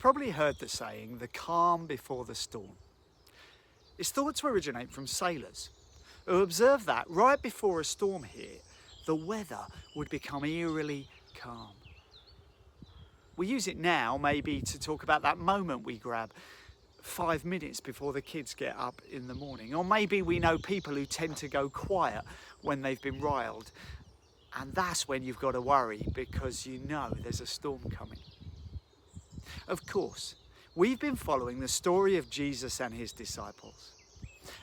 Probably heard the saying, the calm before the storm. It's thought to originate from sailors who observed that right before a storm hit, the weather would become eerily calm. We use it now maybe to talk about that moment we grab 5 minutes before the kids get up in the morning. Or maybe we know people who tend to go quiet when they've been riled. And that's when you've got to worry because you know there's a storm coming. Of course, we've been following the story of Jesus and his disciples.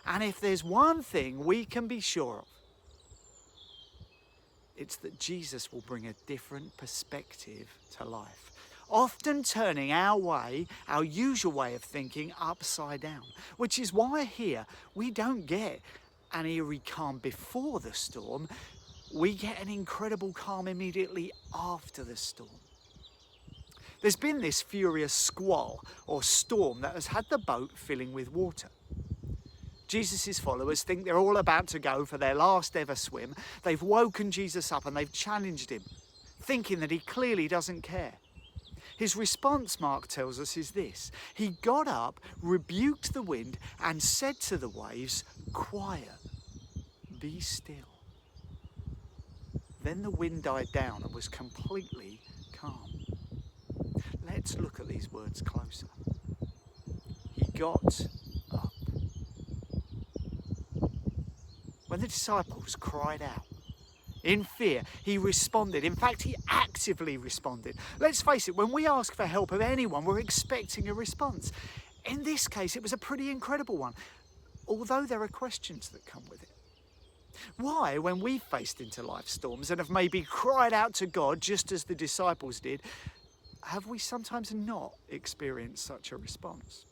And if there's one thing we can be sure of, it's that Jesus will bring a different perspective to life, often turning our usual way of thinking upside down, which is why here we don't get an eerie calm before the storm, we get an incredible calm immediately after the storm. There's been this furious squall or storm that has had the boat filling with water. Jesus' followers think they're all about to go for their last ever swim. They've woken Jesus up and they've challenged him, thinking that he clearly doesn't care. His response, Mark tells us, is this. He got up, rebuked the wind and said to the waves, "Quiet, be still." Then the wind died down and was completely calm. Let's look at these words closer. He got up. When the disciples cried out in fear, he responded. In fact, he actively responded. Let's face it, when we ask for help of anyone, we're expecting a response. In this case, it was a pretty incredible one, although there are questions that come with it. Why, when we've faced into life storms and have maybe cried out to God just as the disciples did, have we sometimes not experienced such a response?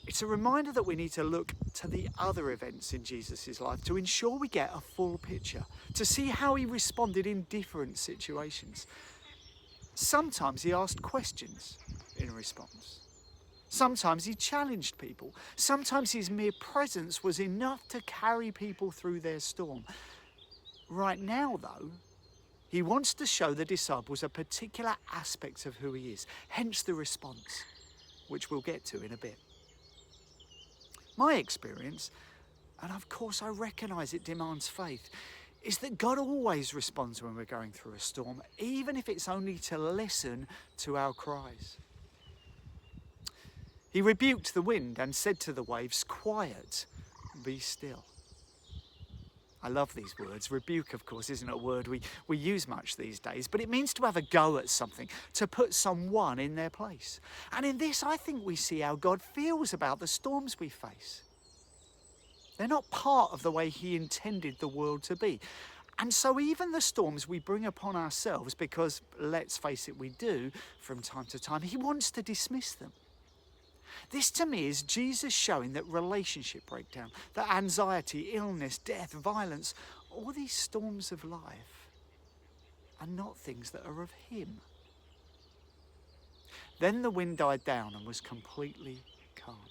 It's a reminder that we need to look to the other events in Jesus' life to ensure we get a full picture, to see how he responded in different situations. Sometimes he asked questions in response. Sometimes he challenged people. Sometimes his mere presence was enough to carry people through their storm. Right now, though, he wants to show the disciples a particular aspect of who he is, hence the response, which we'll get to in a bit. My experience, and of course I recognise it demands faith, is that God always responds when we're going through a storm, even if it's only to listen to our cries. He rebuked the wind and said to the waves, "Quiet, be still." I love these words. Rebuke, of course, isn't a word we use much these days, but it means to have a go at something, to put someone in their place. And in this, I think we see how God feels about the storms we face. They're not part of the way he intended the world to be. And so even the storms we bring upon ourselves, because let's face it, we do from time to time, he wants to dismiss them. This to me is Jesus showing that relationship breakdown, that anxiety, illness, death, violence, all these storms of life are not things that are of him. Then the wind died down and was completely calm.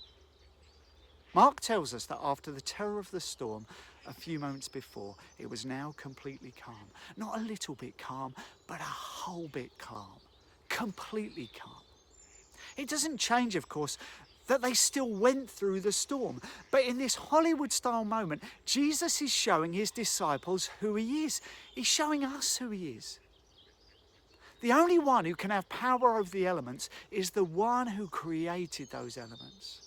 Mark tells us that after the terror of the storm, a few moments before, it was now completely calm. Not a little bit calm, but a whole bit calm. Completely calm. It doesn't change, of course, that they still went through the storm. But in this Hollywood-style moment, Jesus is showing his disciples who he is. He's showing us who he is. The only one who can have power over the elements is the one who created those elements.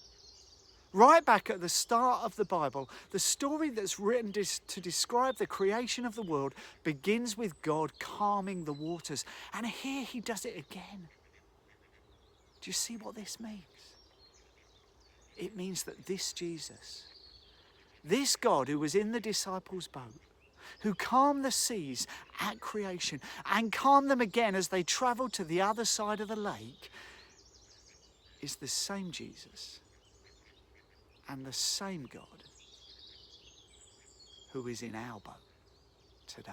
Right back at the start of the Bible, the story that's written to describe the creation of the world begins with God calming the waters. And here he does it again. Do you see what this means? It means that this Jesus, this God who was in the disciples' boat, who calmed the seas at creation and calmed them again as they travelled to the other side of the lake, is the same Jesus and the same God who is in our boat today.